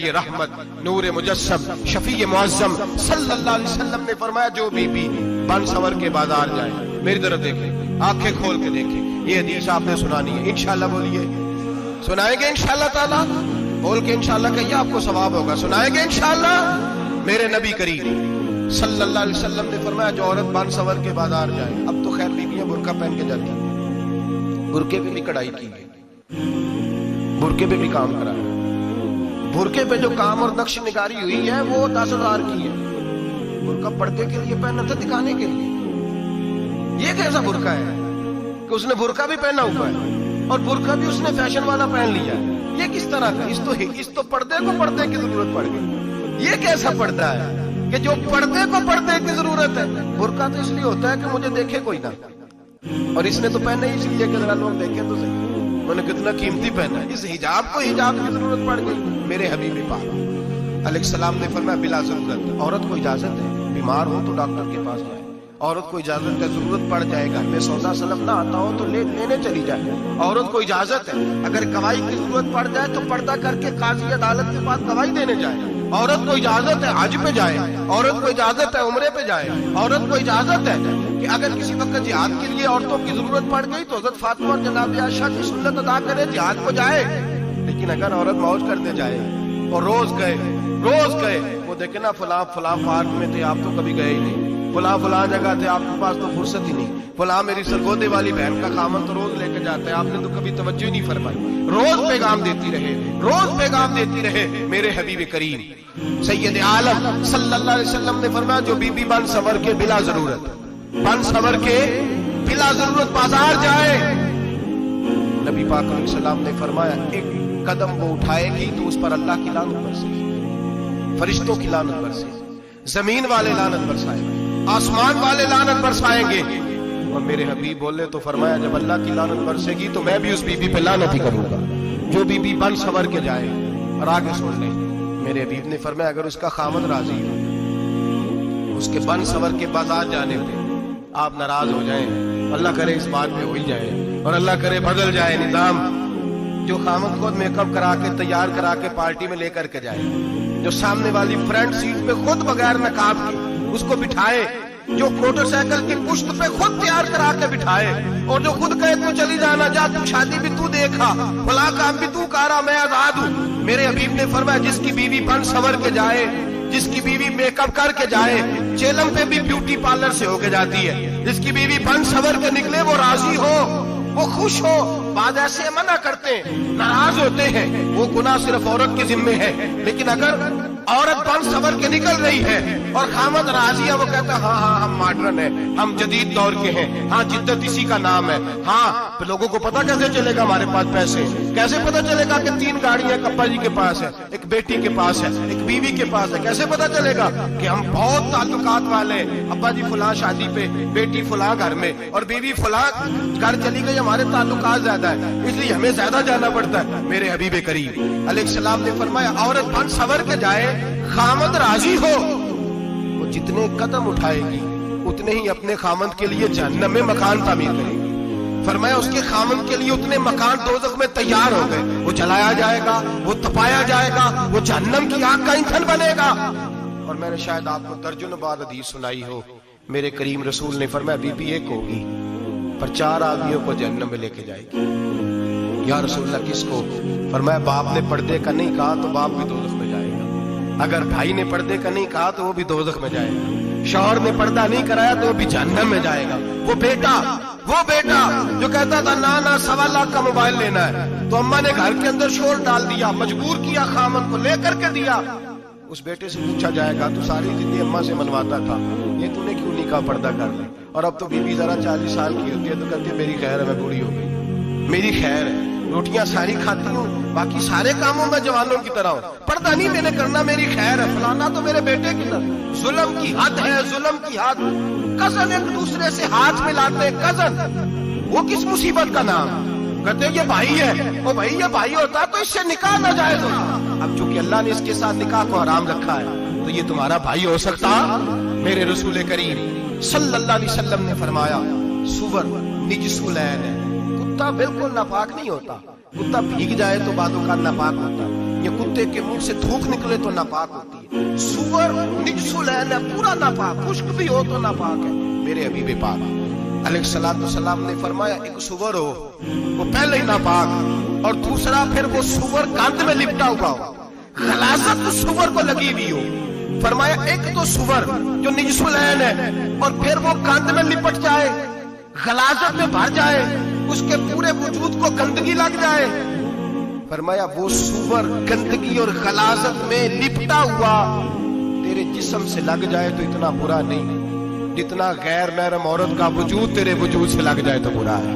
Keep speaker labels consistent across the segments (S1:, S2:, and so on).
S1: نبی رحمت نور مجسم شفیع معظم صلی اللہ علیہ وسلم نے فرمایا جو بی بی بن سور کے بازار جائے، میری طرف دیکھیں، آنکھیں کھول کے دیکھیں، یہ حدیث آپ نے سنانی ہے، انشاءاللہ بولیے، سنائیں گے انشاءاللہ تعالیٰ، بول کے انشاءاللہ کہیے آپ کو ثواب ہوگا، سنائیں گے انشاءاللہ۔ میرے نبی کریم صلی اللہ علیہ وسلم نے فرمایا جو عورت بن سور کے بازار جائے، اب تو خیر بیویاں برقع پہن کے جاتی ہیں، برقعے پہ بھی کڑھائی کی گئی، برقعے پہ بھی کام کرا ہے، برقعے پہ جو کام اور نقش نگاری ہوئی ہے وہ 10,000 کی ہے۔ برقع پردے کے لیے پہنا تھا، دکھانے کے لیے۔ یہ کیسا برقع ہے کہ اس نے برقع بھی پہنا ہوا ہے اور برقع بھی اس نے فیشن والا پہن لیا ہے؟ یہ کس طرح کا؟ اس تو پردے کو پردے کی ضرورت پڑ گئی۔ یہ کیسا پردہ ہے کہ جو پردے کو پردے کی ضرورت ہے؟ برقع تو اس لیے ہوتا ہے کہ مجھے دیکھے کوئی نہ، اور اس نے تو پہنا ہی اس لیے کہ ذرا لوگ دیکھیں تو صحیح انہوں نے کتنا قیمتی پہنا ہے۔ اس حجاب کو حجاب کی ضرورت پڑ گئی۔ میرے حبیب پاک علیہ السلام نے فرمایا بلا ضرورت، عورت کو اجازت ہے بیمار ہو تو ڈاکٹر کے پاس جائے، عورت کو اجازت ہے ضرورت پڑ جائے گا میں سودا سلم نہ آتا ہو تو لینے چلی جائے، عورت کو اجازت ہے اگر گواہی کی ضرورت پڑ جائے تو پردہ کر کے قاضی عدالت کے پاس گواہی دینے جائے، عورت کو اجازت ہے حج پہ جائے، عورت کو اجازت ہے عمرے پہ جائے، عورت کو اجازت ہے کہ اگر کسی وقت جہاد کے لیے عورتوں کی ضرورت پڑ گئی تو حضرت فاطمہ اور جناب عائشہ کی سنت ادا کرے جہاد کو جائے۔ لیکن اگر عورت موج کرنے جائے اور روز گئے وہ دیکھے نا فلاں پارک میں تھے آپ تو کبھی گئے ہی نہیں، فلاں جگہ تھے آپ کے پاس تو فرصت ہی نہیں، فلاں میری سرگودے والی بہن کا خامن تو روز لے کے جاتا ہے آپ نے تو کبھی توجہ نہیں فرمائی، روز پیغام دیتی رہے۔ میرے حبیب کریم سید عالم صلی اللہ علیہ وسلم نے فرمایا جو بی بی بن سور کے بلا ضرورت بازار جائے، نبی پاک علیہ السلام نے فرمایا ایک قدم وہ اٹھائے گی تو اس پر اللہ کی لعنت برسے گی، فرشتوں کی لعنت برسے گی، زمین والے لعنت برسائیں گے، آسمان والے لعنت برسائیں گے۔ اور میرے حبیب بولے تو فرمایا جب اللہ کی لعنت برسے گی تو میں بھی اس بی بی پہ لعنت ہی کروں گا جو بی بی بن سور کے جائے۔ اور آگے سن لیں میرے حبیب نے فرمایا اگر اس کا خامد راضی ہو اس کے بن سور کے بازار جانے پہ آپ ناراض ہو جائیں، اللہ کرے اس بات پہ ہو ہی جائے اور اللہ کرے بدل جائے نظام، جو خامد خود میک اپ کرا کے تیار کرا کے پارٹی میں لے کر کے جائے، جو سامنے والی فرنٹ سیٹ پہ خود بغیر نقاب کے اس کو بٹھائے، جو موٹر سائیکل کی پشت پہ خود تیار کرا کے بٹھائے اور جو خود کہے تو چلی جانا جا تو شادی بھی تو دیکھا فلاں کام بھی تو کرا میں آزاد ہوں۔ میرے حبیب نے فرمایا جس کی بیوی بن سور کے جائے، جس کی بیوی میک اپ کر کے جائے، چیلم پہ بھی بیوٹی پارلر سے ہو کے جاتی ہے، جس کی بیوی بن سور کے نکلے وہ راضی ہو، وہ خوش ہو۔ بعض ایسے منع کرتے ہیں ناراض ہوتے ہیں، وہ گناہ صرف عورت کے ذمے ہے، لیکن اگر عورت بن سور کے نکل رہی ہے اور خامد راضی ہے وہ کہتا ہے ہاں ہم ماڈرن ہیں، ہم جدید دور کے ہیں، ہاں جدت اسی کا نام ہے، ہاں لوگوں کو پتہ کیسے چلے گا ہمارے پاس پیسے، کیسے پتہ چلے گا کہ 3 گاڑیاں ابا جی کے پاس ہے، ایک بیٹی کے پاس ہے، ایک بیوی کے پاس ہے، کیسے پتہ چلے گا کہ ہم بہت تعلقات والے ہیں، ابا جی فلاں شادی پہ، بیٹی فلاں گھر میں اور بیوی فلاں گھر چلی گئی، ہمارے تعلقات زیادہ ہے اس لیے ہمیں زیادہ جانا پڑتا ہے۔ میرے حبیب کریم علیہ السلام نے فرمایا عورت بن سور کے جائے خامد راضی ہو، وہ جتنے قدم اٹھائے گی اتنے ہی اپنے خامد کے لیے جہنم میں مکان تعمیر کرے گی۔ فرمایا اس کے خامد کے لیے اتنے مکان دوزخ میں تیار ہو گئے، وہ جلایا جائے گا، وہ تپایا جائے گا، وہ جہنم کی آگ کا ایندھن بنے گا۔ اور میں نے شاید آپ کو درجن بار حدیث سنائی ہو، میرے کریم رسول نے فرمایا بی بی ایک ہوگی پر 4 آدمیوں کو جہنم میں لے کے جائے گی۔ یا رسول اللہ کس کو؟ فرمایا باپ نے پردے کا نہیں کہا تو باپ بھی دوزخ میں جائے گا، اگر بھائی نے پردے کا نہیں کہا تو وہ بھی دوزخ میں جائے گا، شوہر نے پردہ نہیں کرایا تو وہ بھی جہنم میں جائے گا۔ وہ بیٹا جو کہتا تھا نا 1.25 لاکھ کا موبائل لینا ہے تو اماں نے گھر کے اندر شور ڈال دیا، مجبور کیا خامد کو لے کر کے دیا، اس بیٹے سے پوچھا جائے گا تو ساری زندگی اماں سے منواتا تھا، یہ تو نے کیوں نہیں کہا پردہ کر لے؟ اور اب تو بیوی ذرا 40 سال کی ہوتی ہے تو کہتی ہے میری خیر ہے میں بوڑھی ہو گئی، میری خیر ہے، روٹیاں ساری کھاتی ہوں باقی سارے کاموں میں جوانوں کی طرح ہوں، پردہ نہیں میں نے کرنا میری خیر ہے، فلانا تو میرے بیٹے کی طرح۔ ظلم کی حد ہے، ظلم کی حد۔ کزن ایک دوسرے سے ہاتھ ملاتے، کزن وہ کس مصیبت کا نام؟ کہتے یہ بھائی ہے، وہ بھائی یہ بھائی ہوتا تو اس سے نکاح ناجائز ہوتا، اب چونکہ اللہ نے اس کے ساتھ نکاح کو حرام رکھا ہے تو یہ تمہارا بھائی ہو سکتا؟ میرے رسول کریم صلی اللہ علیہ وسلم نے فرمایا سور نجس العین ہے، کتا بالکل ناپاک نہیں ہوتا، کتا بھیگ جائے تو بعد اوقات ناپاک ہوتا، یہ کتے کے منہ سے تھوک نکلے تو ناپاک ہوتی ہے. سور نجسل ہے, پورا ناپاک, خشک بھی ہو تو ناپاک ہے. میرے حبیب پاک علیہ الصلوۃ والسلام نے فرمایا ایک سور ہو وہ پہلے ہی ناپاک, اور دوسرا پھر وہ سور گند میں لپٹا ہوا ہو, غلاظت سور کو لگی ہوئی ہو. فرمایا ایک تو سور جو نجس العین ہے اور پھر وہ گند میں لپٹ جائے, غلاظت میں بھر جائے, اس کے پورے وجود کو گندگی لگ جائے. فرمایا وہ سور گندگی اور غلاظت میں لپٹا ہوا تیرے جسم سے لگ جائے تو اتنا برا نہیں جتنا غیر محرم عورت کا وجود تیرے وجود سے لگ جائے تو برا ہے.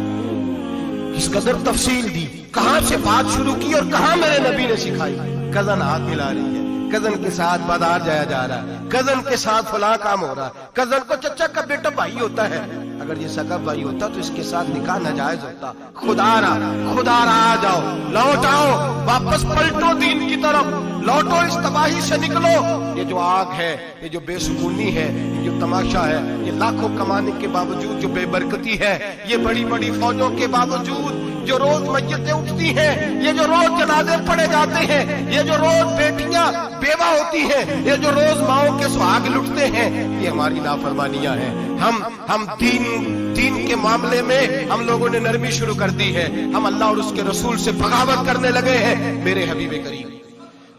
S1: اس قدر تفصیل دی, کہاں سے بات شروع کی اور کہاں میرے نبی نے سکھائی. کزن ہاتھ ملا رہی ہے, کزن کے ساتھ بازار جایا جا رہا ہے, کزن کے ساتھ فلاں کام ہو رہا ہے, کزن کو چچا کا بیٹا بھائی ہوتا ہے, اگر یہ سگا بھائی ہوتا تو اس کے ساتھ نکاح ناجائز ہوتا. خدا را آ جاؤ, لوٹ آؤ, واپس پلٹو دین کی طرف, لوٹو اس تباہی سے نکلو. یہ جو آگ ہے, یہ جو بے سکونی ہے, یہ جو تماشا ہے, یہ لاکھوں کمانے کے باوجود جو بے برکتی ہے, یہ بڑی بڑی فوجوں کے باوجود جو روز میتیں اٹھتی ہیں, یہ جو روز جنازے پڑے جاتے ہیں, یہ جو روز بیٹیاں بیوہ ہوتی ہیں, یہ جو روز ماؤں کے سہاگ لٹتے ہیں, یہ ہماری نافرمانیاں ہیں. ہم دین کے معاملے میں ہم لوگوں نے نرمی شروع کر دی ہے, ہم اللہ اور اس کے رسول سے بغاوت کرنے لگے ہیں. میرے حبیب کریم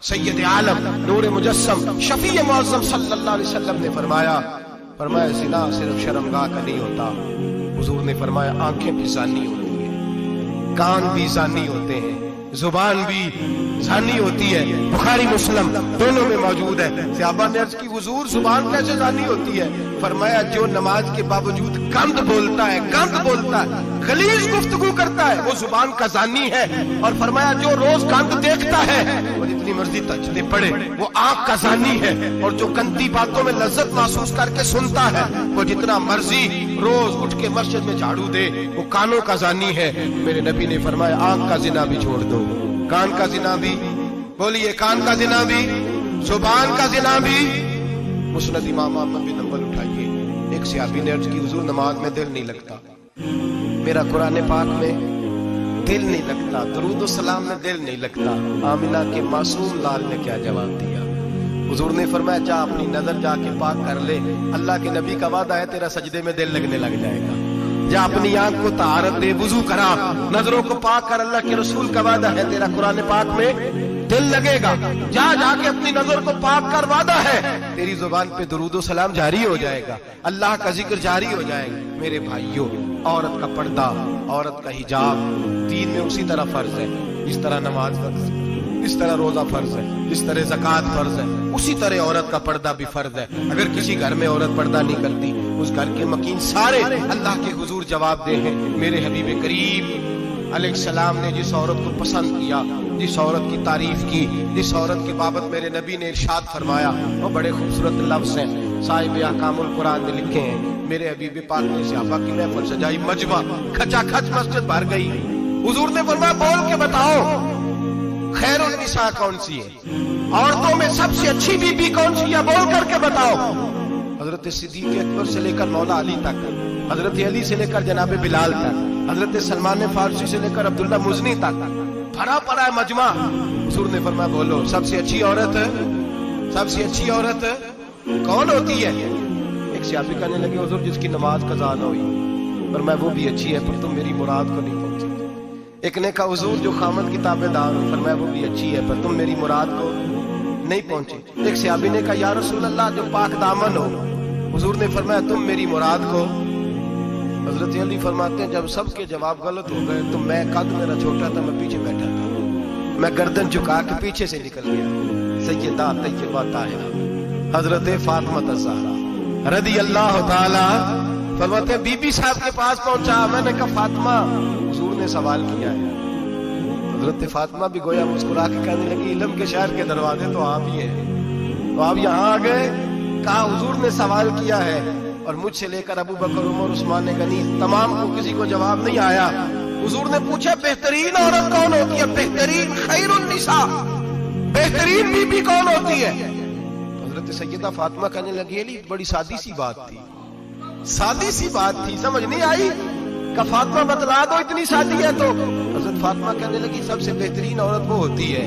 S1: سید عالم نور مجسم شفیع معظم صلی اللہ علیہ وسلم نے فرمایا زنا صرف شرمگاہ کا نہیں ہوتا. حضور نے فرمایا آنکھیں بھی زانی ہوتی ہیں, کان بھی زانی ہوتے ہیں, زبان بھی زانی ہوتی ہے. بخاری مسلم دونوں میں موجود ہے. صحابہ نے عرض کی حضور زبان کیسے زانی ہوتی ہے؟ فرمایا جو نماز کے باوجود گند بولتا ہے, غلیظ گفتگو کرتا ہے, وہ زبان کا زانی ہے. اور فرمایا جو روز گند دیکھتا ہے اور جتنی مرضی تجدید پڑھے وہ آنکھ کا زانی ہے. اور جو گندی باتوں میں لذت محسوس کر کے سنتا ہے وہ جتنا مرضی روز اٹھ کے مسجد میں جھاڑو دے وہ کانوں کا زانی ہے. میرے نبی نے فرمایا آنکھ کا زنا بھی چھوڑ دو, کان کا زنا بھی, بولیے کان کا زنا بھی, زبان کا زنا بھی. مسند امام احمد بن حنبل اٹھائیے. ایک صحابی نے عرض کی حضور نماز میں دل نہیں لگتا, میرا قرآن پاک میں دل نہیں لگتا, درود و سلام میں دل نہیں لگتا. آمنہ کے معصوم لال نے کیا جواب دیا؟ حضور نے فرمایا جا اپنی نظر جا کے پاک کر لے, اللہ کے نبی کا وعدہ ہے تیرا سجدے میں دل لگنے لگ جائے گا. جا اپنی آنکھ کو طہارت دے, وضو کرا, نظروں کو پاک کر, اللہ کے رسول کا وعدہ ہے تیرا قرآن پاک میں دل لگے گا. جا کے اپنی نظر کو پاک کر, وعدہ ہے تیری زبان پہ درود و سلام جاری ہو جائے گا, اللہ کا ذکر جاری ہو جائے گا. میرے بھائیوں, عورت کا پردہ, عورت کا حجاب دین میں اسی طرح فرض ہے جس طرح نماز فرض ہے, اس طرح روزہ فرض ہے, اس طرح زکوٰۃ فرض ہے, اسی طرح عورت کا پردہ بھی فرض ہے. اگر کسی گھر میں عورت پردہ نہیں کرتی اس گھر کے مکین سارے اللہ کے حضور جواب دے ہیں. میرے حبیب کریم علیہ السلام نے جس عورت کو پسند کیا, جس عورت کی تعریف کی, جس عورت کی بابت میرے نبی نے ارشاد فرمایا, وہ بڑے خوبصورت لفظ ہیں صاحب احکام القرآن نے لکھے ہیں. میرے حبیب پاک نے صحابہ کی محفل سجائی, مجمع کھچا کھچ مسجد بھر گئی. حضور نے فرمایا بول کے بتاؤ خیر النساء کون سی ہے, عورتوں میں سب سے اچھی بی بی کون سی ہے, بول کر کے بتاؤ. حضرت صدیق اکبر سے لے کر مولا علی تک, حضرت علی سے لے کر جناب بلال تک, حضرت سلمان فارسی سے لے کر عبداللہ مزنی تک بھرا پڑا ہے مجمع. حضور نے فرمایا بولو سب سے اچھی عورت کون ہوتی ہے؟ ایک صحابی کہنے لگے حضور جس کی نماز قضا نہ ہوئی. فرمایا وہ بھی اچھی ہے پر تم میری مراد کو نہیں پہنچے. ایک نے کہا حضور جو خامد کی تابع دار ہو. فرمایا وہ بھی اچھی ہے پر تم میری مراد کو نہیں پہنچے. ایک صحابی نے کہا یا رسول اللہ جو پاک دامن ہو. حضور نے فرمایا تم میری مراد کو. حضرت علی فرماتے ہیں جب سب کے جواب غلط ہو گئے تو میں قد میرا چھوٹا تھا, میں پیچھے بیٹھا تھا, میں گردن جھکا کے پیچھے سے نکل گیا. سیدہ طیبہ طاہرہ حضرت فاطمہ الزہرا رضی اللہ تعالی فرماتے ہیں بی بی صاحب کے پاس پہنچا. میں نے کہا فاطمہ حضور نے سوال کیا ہے. حضرت فاطمہ بھی گویا مسکرا کے کہنے لگی علم کے شہر کے دروازے تو آپ ہی ہیں, تو آپ یہاں آ گئے. کہا حضور نے سوال کیا ہے اور مجھ سے لے کر ابو بکر عمر عثمان غنی تمام کو کسی کو جواب نہیں آیا. حضور نے پوچھا بہترین عورت کون ہوتی ہے, بہترین خیر النساء, بہترین بی بی کون ہوتی ہے؟ حضرت سیدہ فاطمہ کہنے لگی علی بڑی سادی سی بات تھی, سمجھ نہیں آئی. کہ فاطمہ بتلا دو اتنی سادی ہے تو. حضرت فاطمہ کہنے لگی سب سے بہترین عورت وہ ہوتی ہے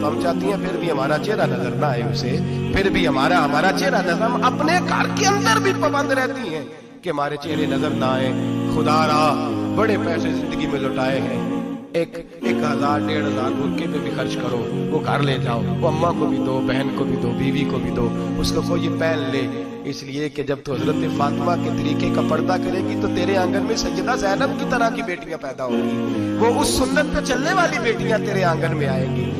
S1: تو ہم چاہتی ہیں پھر بھی ہمارا چہرہ نظر نہ آئے اسے، پھر بھی ہمارا چہرہ نظر، ہم اپنے گھر کے اندر بھی پابند رہتی ہیں کہ ہمارے چہرے نظر نہ آئے۔ خدا را بڑے پیسے زندگی میں لٹائے ہیں، 1000 1500 برقعے پہ بھی خرچ کرو، وہ گھر لے جاؤ، وہ اماں کو بھی دو، بہن کو بھی دو، بیوی کو بھی دو، اس کو کوئی پہن لے، اس لیے کہ جب تو حضرت فاطمہ کے طریقے کا پردہ کرے گی تو تیرے آنگن میں سیدہ زینب کی طرح کی بیٹیاں پیدا ہوں گی، وہ اس سنت پہ چلنے والی بیٹیاں تیرے آنگن میں آئیں گی۔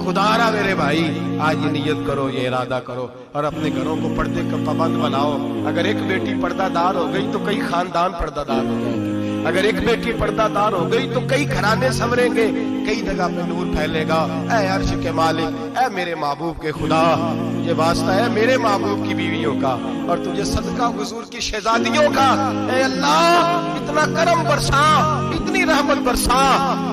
S1: خدا را میرے بھائی آج یہ نیت کرو، یہ ارادہ کرو اور اپنے گھروں کو پردے کا پابند بناؤ۔ اگر ایک بیٹی پردہ دار ہو گئی تو کئی خاندان پردہ دار ہو جائیں گے، اگر ایک بیٹی پردہ دار ہو گئی تو کئی گھرانے سنوریں گے، کئی جگہ پہ نور پھیلے گا۔ اے عرش کے مالک، اے میرے محبوب کے خدا، یہ واسطہ ہے میرے محبوب کی بیویوں کا اور تجھے صدقہ حضور کی شہزادیوں کا۔ اے اللہ اتنا کرم برسا، اتنی رحمت برسا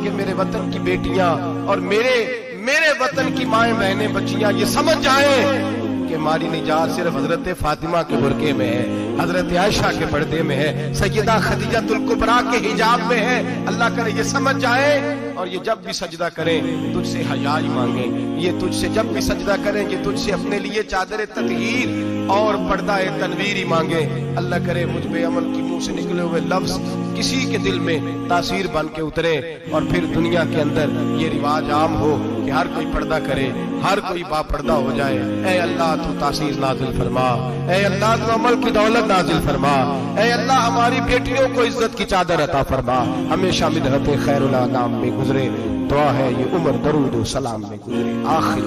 S1: کہ میرے وطن کی بیٹیاں اور میرے وطن کی مائیں بہنیں بچیاں یہ سمجھ جائیں کہ ہماری نجات صرف حضرت فاطمہ کے برقعے میں ہے، حضرت عائشہ کے پردے میں ہے، سیدہ خدیجہ الکبریٰ کے حجاب میں ہے۔ اللہ کرے یہ سمجھ جائیں اور یہ جب بھی سجدہ کریں تجھ سے حیا مانگیں، یہ تجھ سے جب بھی سجدہ کریں یہ تجھ سے اپنے لیے چادر تطہیر اور پردہ تنویر ہی مانگیں۔ اللہ کرے مجھ بے عمل کی منہ سے نکلے ہوئے لفظ کسی کے دل میں تاثیر بن کے اترے اور پھر دنیا کے اندر یہ رواج عام ہو کہ ہر کوئی پردہ کرے، ہر کوئی با پردہ ہو جائے۔ اے اللہ تو تاثیر نازل فرما، اے اللہ تو عمل کی دولت نازل فرما، اے اللہ ہماری بیٹیوں کو عزت کی چادر عطا فرما، ہمیشہ مدحت خیر الانام میں گزرے۔ دعا ہے یہ عمر درود و سلام میں گزرے۔ آخر